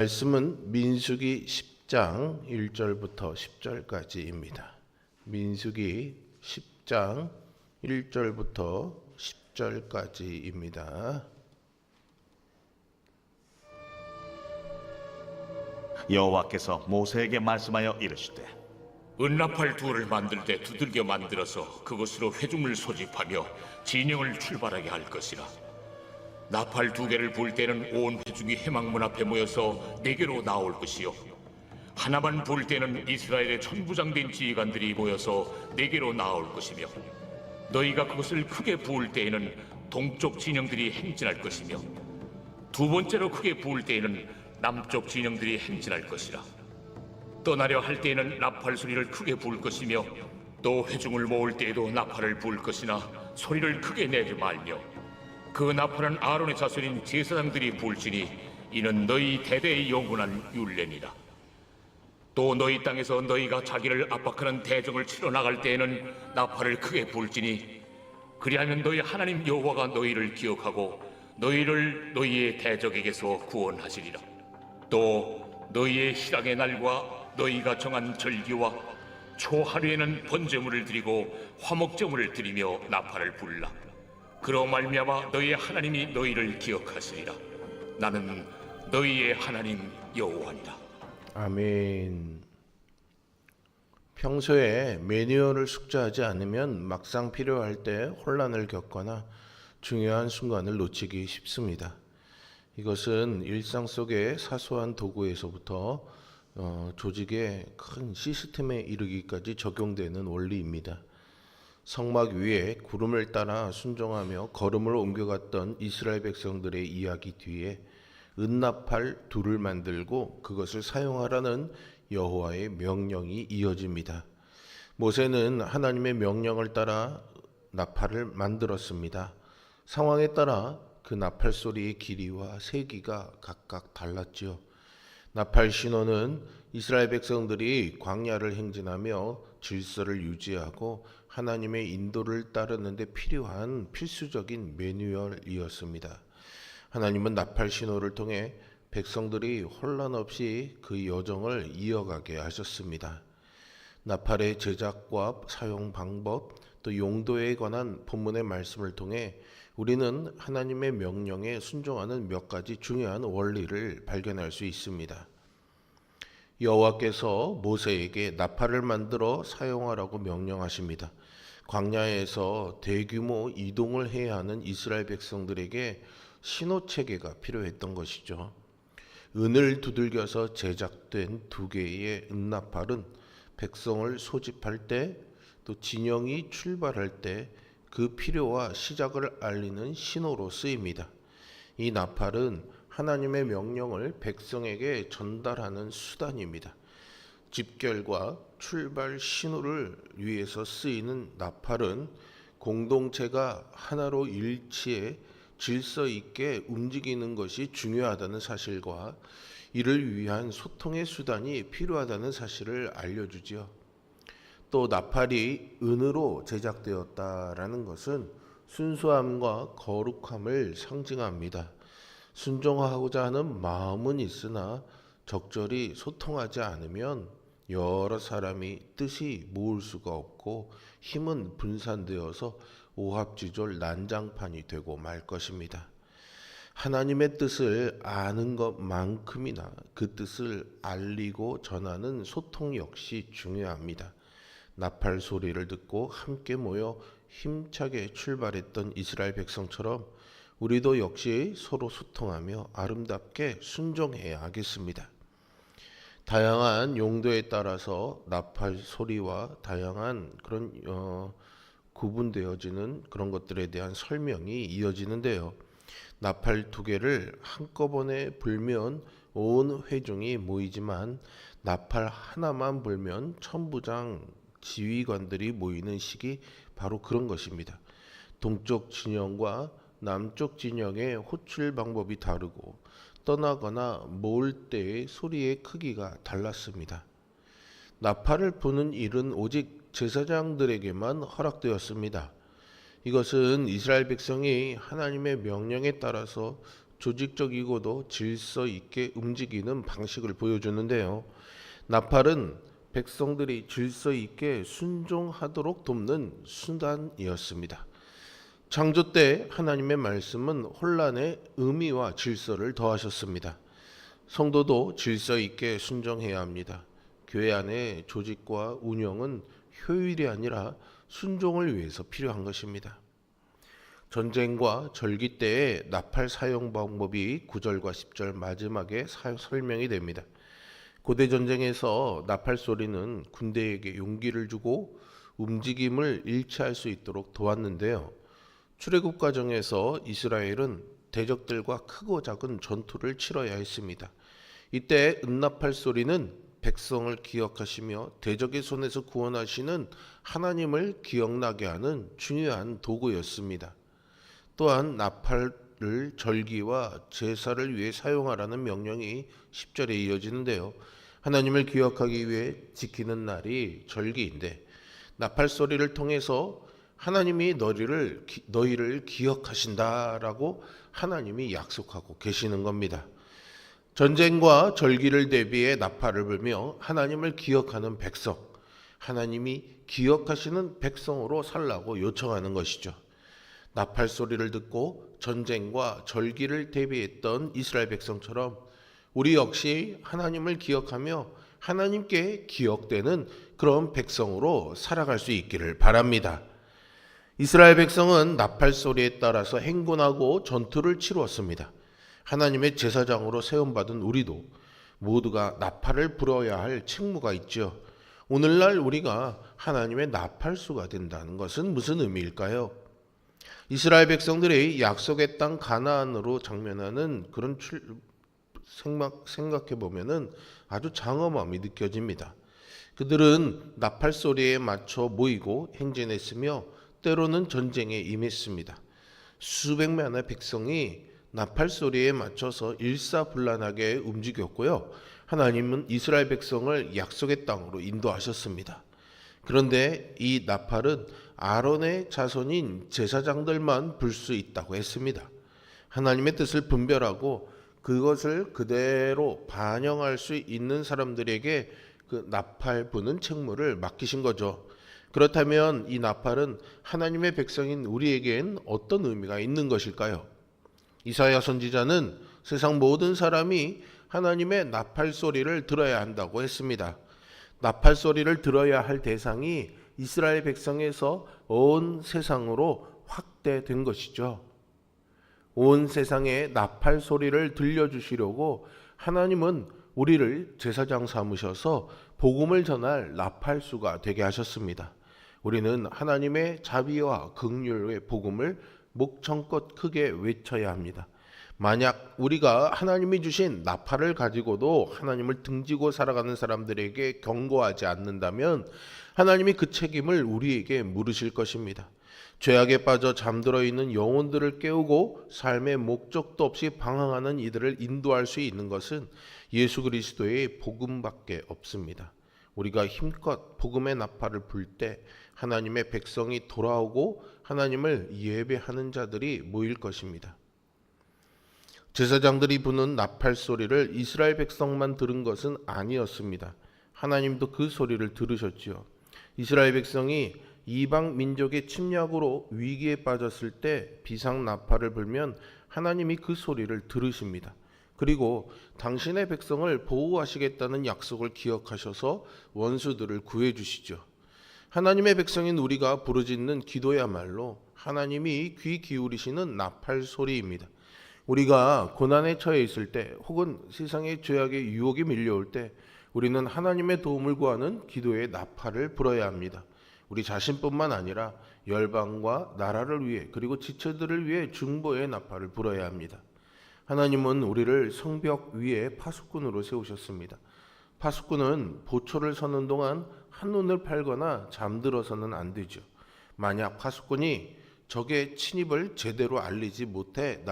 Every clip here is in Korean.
말씀은 민수기 10장 1절부터 10절까지입니다. 민수기 10장 1절부터 10절까지입니다. 여호와께서 모세에게 말씀하여 이르시되 은나팔 둘을 만들 때 두들겨 만들어서 그것으로 회중을 소집하며 진영을 출발하게 할 것이라. 나팔 두 개를 불 때는 온 회중이 회막문 앞에 모여서 내게로 나올 것이요, 하나만 불 때는 이스라엘의 천부장된 지휘관들이 모여서 내게로 나올 것이며, 너희가 그것을 크게 부을 때에는 동쪽 진영들이 행진할 것이며, 두 번째로 크게 부을 때에는 남쪽 진영들이 행진할 것이라. 떠나려 할 때에는 나팔 소리를 크게 부을 것이며, 또 회중을 모을 때에도 나팔을 부을 것이나 소리를 크게 내지 말며, 그 나팔은 아론의 자손인 제사장들이 부을지니 이는 너희 대대의 영원한 율례니라. 또 너희 땅에서 너희가 자기를 압박하는 대적을 치러 나갈 때에는 나팔을 크게 부을지니, 그리하면 너희 하나님 여호와가 너희를 기억하고 너희를 너희의 대적에게서 구원하시리라. 또 너희의 희락의 날과 너희가 정한 절기와 초하루에는 번제물을 드리고 화목제물을 드리며 나팔을 불라. 그로 말미암아 너희의 하나님이 너희를 기억하시리라. 나는 너희의 하나님 여호와니라. 아멘. 평소에 매뉴얼을 숙지하지 않으면 막상 필요할 때 혼란을 겪거나 중요한 순간을 놓치기 쉽습니다. 이것은 일상 속의 사소한 도구에서부터 조직의 큰 시스템에 이르기까지 적용되는 원리입니다. 성막 위에 구름을 따라 순종하며 걸음을 옮겨갔던 이스라엘 백성들의 이야기 뒤에 은나팔 둘을 만들고 그것을 사용하라는 여호와의 명령이 이어집니다. 모세는 하나님의 명령을 따라 나팔을 만들었습니다. 상황에 따라 그 나팔 소리의 길이와 세기가 각각 달랐지요. 나팔 신호는 이스라엘 백성들이 광야를 행진하며 질서를 유지하고 하나님의 인도를 따르는 데 필요한 필수적인 매뉴얼이었습니다. 하나님은 나팔 신호를 통해 백성들이 혼란 없이 그 여정을 이어가게 하셨습니다. 나팔의 제작과 사용 방법, 또 용도에 관한 본문의 말씀을 통해 우리는 하나님의 명령에 순종하는 몇 가지 중요한 원리를 발견할 수 있습니다. 여호와께서 모세에게 나팔을 만들어 사용하라고 명령하십니다. 광야에서 대규모 이동을 해야 하는 이스라엘 백성들에게 신호체계가 필요했던 것이죠. 은을 두들겨서 제작된 두 개의 은나팔은 백성을 소집할 때, 또 진영이 출발할 때 그 필요와 시작을 알리는 신호로 쓰입니다. 이 나팔은 하나님의 명령을 백성에게 전달하는 수단입니다. 집결과 출발 신호를 위해서 쓰이는 나팔은 공동체가 하나로 일치해 질서 있게 움직이는 것이 중요하다는 사실과 이를 위한 소통의 수단이 필요하다는 사실을 알려주지요. 또 나팔이 은으로 제작되었다라는 것은 순수함과 거룩함을 상징합니다. 순종하고자 하는 마음은 있으나 적절히 소통하지 않으면 여러 사람이 뜻이 모을 수가 없고 힘은 분산되어서 오합지졸 난장판이 되고 말 것입니다. 하나님의 뜻을 아는 것만큼이나 그 뜻을 알리고 전하는 소통 역시 중요합니다. 나팔 소리를 듣고 함께 모여 힘차게 출발했던 이스라엘 백성처럼 우리도 역시 서로 소통하며 아름답게 순종해야 하겠습니다. 다양한 용도에 따라서 나팔 소리와 다양한 그런 구분되어지는 그런 것들에 대한 설명이 이어지는데요. 나팔 두 개를 한꺼번에 불면 온 회중이 모이지만 나팔 하나만 불면 천부장 지휘관들이 모이는 시기 바로 그런 것입니다. 동쪽 진영과 남쪽 진영의 호출 방법이 다르고 떠나거나 모을 때의 소리의 크기가 달랐습니다. 나팔을 부는 일은 오직 제사장들에게만 허락되었습니다. 이것은 이스라엘 백성이 하나님의 명령에 따라서 조직적이고도 질서 있게 움직이는 방식을 보여주는데요. 나팔은 백성들이 질서 있게 순종하도록 돕는 수단이었습니다. 창조 때 하나님의 말씀은 혼란의 의미와 질서를 더하셨습니다. 성도도 질서 있게 순종해야 합니다. 교회 안의 조직과 운영은 효율이 아니라 순종을 위해서 필요한 것입니다. 전쟁과 절기 때의 나팔 사용 방법이 9절과 10절 마지막에 설명이 됩니다. 고대 전쟁에서 나팔 소리는 군대에게 용기를 주고 움직임을 일치할 수 있도록 도왔는데요. 출애굽 과정에서 이스라엘은 대적들과 크고 작은 전투를 치러야 했습니다. 이때 은나팔 소리는 백성을 기억하시며 대적의 손에서 구원하시는 하나님을 기억나게 하는 중요한 도구였습니다. 또한 나팔을 절기와 제사를 위해 사용하라는 명령이 10절에 이어지는데요. 하나님을 기억하기 위해 지키는 날이 절기인데 나팔 소리를 통해서 하나님이 너희를 기억하신다라고 하나님이 약속하고 계시는 겁니다. 전쟁과 절기를 대비해 나팔을 불며 하나님을 기억하는 백성, 하나님이 기억하시는 백성으로 살라고 요청하는 것이죠. 나팔 소리를 듣고 전쟁과 절기를 대비했던 이스라엘 백성처럼 우리 역시 하나님을 기억하며 하나님께 기억되는 그런 백성으로 살아갈 수 있기를 바랍니다. 이스라엘 백성은 나팔 소리에 따라서 행군하고 전투를 치루었습니다. 하나님의 제사장으로 세움받은 우리도 모두가 나팔을 불어야 할 책무가 있죠. 오늘날 우리가 하나님의 나팔수가 된다는 것은 무슨 의미일까요? 이스라엘 백성들이 약속의 땅 가나안으로 장면하는 그런 생각해 보면은 아주 장엄함이 느껴집니다. 그들은 나팔 소리에 맞춰 모이고 행진했으며 때로는 전쟁에 임했습니다. 수백만의 백성이 나팔 소리에 맞춰서 일사불란하게 움직였고요. 하나님은 이스라엘 백성을 약속의 땅으로 인도하셨습니다. 그런데 이 나팔은 아론의 자손인 제사장들만 불 수 있다고 했습니다. 하나님의 뜻을 분별하고 그것을 그대로 반영할 수 있는 사람들에게 그 나팔 부는 책무를 맡기신 거죠. 그렇다면 이 나팔은 하나님의 백성인 우리에겐 어떤 의미가 있는 것일까요? 이사야 선지자는 세상 모든 사람이 하나님의 나팔 소리를 들어야 한다고 했습니다. 나팔 소리를 들어야 할 대상이 이스라엘 백성에서 온 세상으로 확대된 것이죠. 온 세상에 나팔 소리를 들려주시려고 하나님은 우리를 제사장 삼으셔서 복음을 전할 나팔수가 되게 하셨습니다. 우리는 하나님의 자비와 긍휼의 복음을 목청껏 크게 외쳐야 합니다. 만약 우리가 하나님이 주신 나팔을 가지고도 하나님을 등지고 살아가는 사람들에게 경고하지 않는다면 하나님이 그 책임을 우리에게 물으실 것입니다. 죄악에 빠져 잠들어 있는 영혼들을 깨우고 삶의 목적도 없이 방황하는 이들을 인도할 수 있는 것은 예수 그리스도의 복음밖에 없습니다. 우리가 힘껏 복음의 나팔을 불 때 하나님의 백성이 돌아오고 하나님을 예배하는 자들이 모일 것입니다. 제사장들이 부는 나팔 소리를 이스라엘 백성만 들은 것은 아니었습니다. 하나님도 그 소리를 들으셨지요. 이스라엘 백성이 이방 민족의 침략으로 위기에 빠졌을 때 비상 나팔을 불면 하나님이 그 소리를 들으십니다. 그리고 당신의 백성을 보호하시겠다는 약속을 기억하셔서 원수들을 구해 주시죠. 하나님의 백성인 우리가 부르짖는 기도야말로 하나님이 귀 기울이시는 나팔 소리입니다. 우리가 고난에 처해 있을 때 혹은 세상의 죄악의 유혹이 밀려올 때 우리는 하나님의 도움을 구하는 기도의 나팔을 불어야 합니다. 우리 자신뿐만 아니라 열방과 나라를 위해 그리고 지체들을 위해 중보의 나팔을 불어야 합니다. 하나님은 우리를 성벽 위에 파수꾼으로 세우셨습니다. 파수꾼은 보초를 서는 동안 한눈을 팔거나 잠들어서는 안 되죠. 만약 파수꾼이 적의 침입을 제대로 알리지 못해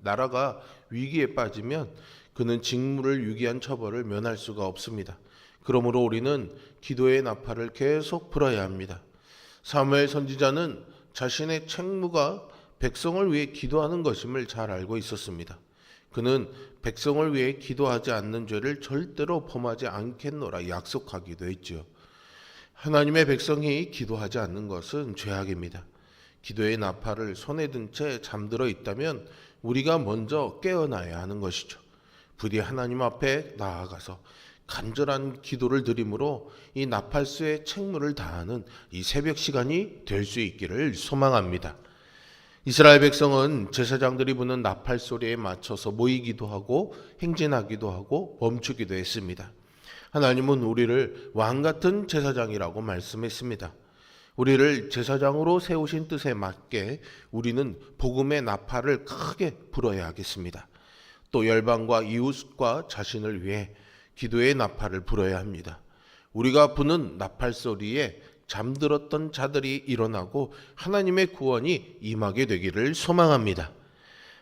나라가 위기에 빠지면 그는 직무를 유기한 처벌을 면할 수가 없습니다. 그러므로 우리는 기도의 나팔을 계속 불어야 합니다. 사무엘 선지자는 자신의 책무가 백성을 위해 기도하는 것임을 잘 알고 있었습니다. 그는 백성을 위해 기도하지 않는 죄를 절대로 범하지 않겠노라 약속하기도 했지요. 하나님의 백성이 기도하지 않는 것은 죄악입니다. 기도의 나팔을 손에 든 채 잠들어 있다면 우리가 먼저 깨어나야 하는 것이죠. 부디 하나님 앞에 나아가서 간절한 기도를 드림으로 이 나팔수의 책무를 다하는 이 새벽 시간이 될 수 있기를 소망합니다. 이스라엘 백성은 제사장들이 부는 나팔 소리에 맞춰서 모이기도 하고 행진하기도 하고 멈추기도 했습니다. 하나님은 우리를 왕 같은 제사장이라고 말씀했습니다. 우리를 제사장으로 세우신 뜻에 맞게 우리는 복음의 나팔을 크게 불어야 하겠습니다. 또 열방과 이웃과 자신을 위해 기도의 나팔을 불어야 합니다. 우리가 부는 나팔 소리에 잠들었던 자들이 일어나고 하나님의 구원이 임하게 되기를 소망합니다.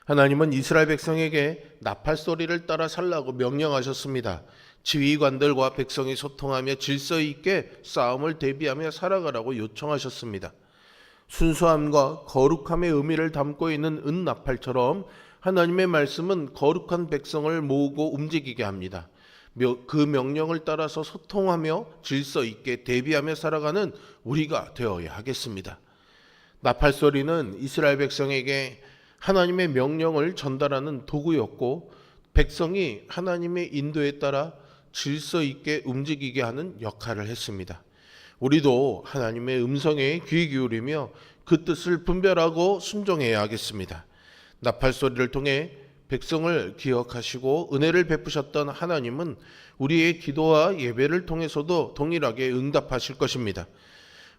하나님은 이스라엘 백성에게 나팔 소리를 따라 살라고 명령하셨습니다. 지휘관들과 백성이 소통하며 질서 있게 싸움을 대비하며 살아가라고 요청하셨습니다. 순수함과 거룩함의 의미를 담고 있는 은나팔처럼 하나님의 말씀은 거룩한 백성을 모으고 움직이게 합니다. 그 명령을 따라서 소통하며 질서 있게 대비하며 살아가는 우리가 되어야 하겠습니다. 나팔 소리는 이스라엘 백성에게 하나님의 명령을 전달하는 도구였고 백성이 하나님의 인도에 따라 질서 있게 움직이게 하는 역할을 했습니다. 우리도 하나님의 음성에 귀 기울이며 그 뜻을 분별하고 순종해야 하겠습니다. 나팔 소리를 통해 백성을 기억하시고 은혜를 베푸셨던 하나님은 우리의 기도와 예배를 통해서도 동일하게 응답하실 것입니다.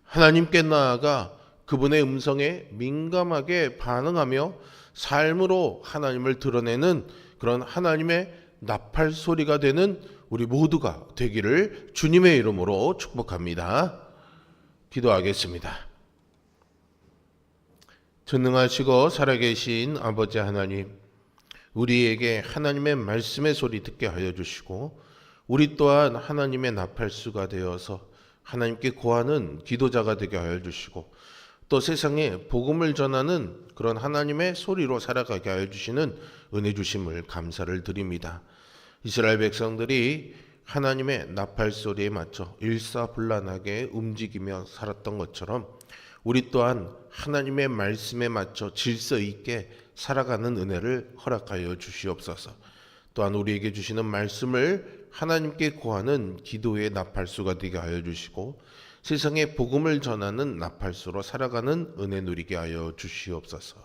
하나님께 나아가 그분의 음성에 민감하게 반응하며 삶으로 하나님을 드러내는 그런 하나님의 나팔 소리가 되는 우리 모두가 되기를 주님의 이름으로 축복합니다. 기도하겠습니다. 전능하시고 살아계신 아버지 하나님, 우리에게 하나님의 말씀의 소리 듣게 하여 주시고 우리 또한 하나님의 나팔수가 되어서 하나님께 고하는 기도자가 되게 하여 주시고 또 세상에 복음을 전하는 그런 하나님의 소리로 살아가게 하여 주시는 은혜 주심을 감사를 드립니다. 이스라엘 백성들이 하나님의 나팔 소리에 맞춰 일사불란하게 움직이며 살았던 것처럼 우리 또한 하나님의 말씀에 맞춰 질서 있게 살아가는 은혜를 허락하여 주시옵소서. 또한 우리에게 주시는 말씀을 하나님께 고하는 기도의 나팔수가 되게 하여 주시고 세상에 복음을 전하는 나팔수로 살아가는 은혜 누리게 하여 주시옵소서.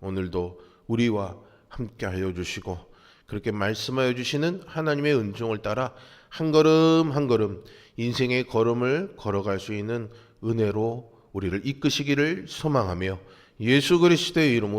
오늘도 우리와 함께 하여 주시고 그렇게 말씀하여 주시는 하나님의 은총을 따라 한 걸음 한 걸음 인생의 걸음을 걸어갈 수 있는 은혜로 우리를 이끄시기를 소망하며 예수 그리스도의 이름으로